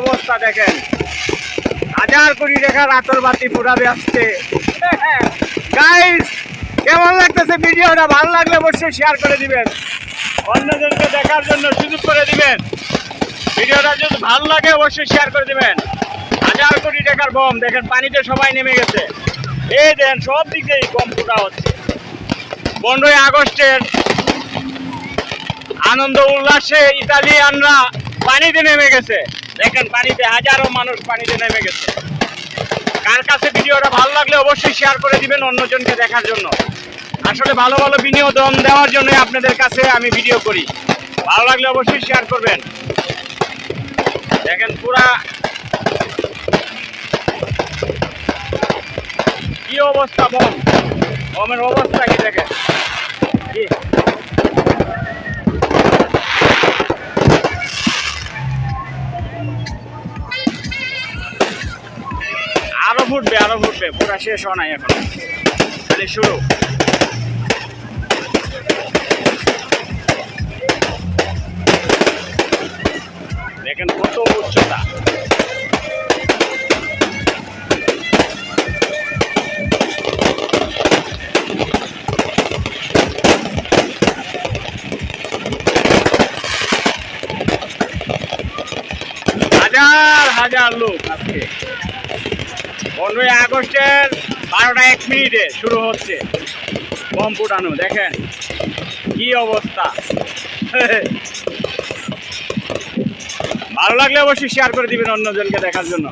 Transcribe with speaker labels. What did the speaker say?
Speaker 1: অবস্থা দেখেন, 1000 কোটি টাকার আতরবাতি পুরাবে আসছে। গাইস, কেমন লাগতেছে ভিডিওটা? ভালো লাগলে অবশ্যই শেয়ার করে দিবেন, অন্যজনকে দেখার জন্য সুযোগ করে দিবেন। ভিডিওটা যদি ভালো লাগে অবশ্যই শেয়ার করে দিবেন। 1000 কোটি টাকার বম দেখেন, পানিতে সবাই নেমে গেছে। এই দেখেন, সব দিক দিয়ে বম ফুটা হচ্ছে। 15ই আগস্টের আনন্দ উল্লাসে ইতালিয়ানরা পানিতে নেমে গেছে। দেখেন, পানিতে হাজারো মানুষ পানিতে নেমে গেছে। কার কাছে ভিডিওটা ভালো লাগলে অবশ্যই শেয়ার করে দিবেন অন্যজনকে দেখার জন্য। আসলে ভালো ভালো বিনোদন দেওয়ার জন্য আপনাদের কাছে আমি ভিডিও করি। ভালো লাগলে অবশ্যই শেয়ার করবেন। দেখেন পুরা কি অবস্থা, বমের অবস্থা কি দেখেন। আরো ফুটবে, পুরা শেষ হয় নাই এখন, খালি শুরু। দেখেন কত উচ্চতা। হাজার হাজার লোক আজকে 15ই আগস্টের 12টা 1 মিনিটে শুরু হচ্ছে বম ফুটানো। দেখেন কি অবস্থা। ভালো লাগলে অবশ্যই শেয়ার করে দিবেন অন্যজনকে দেখার জন্য।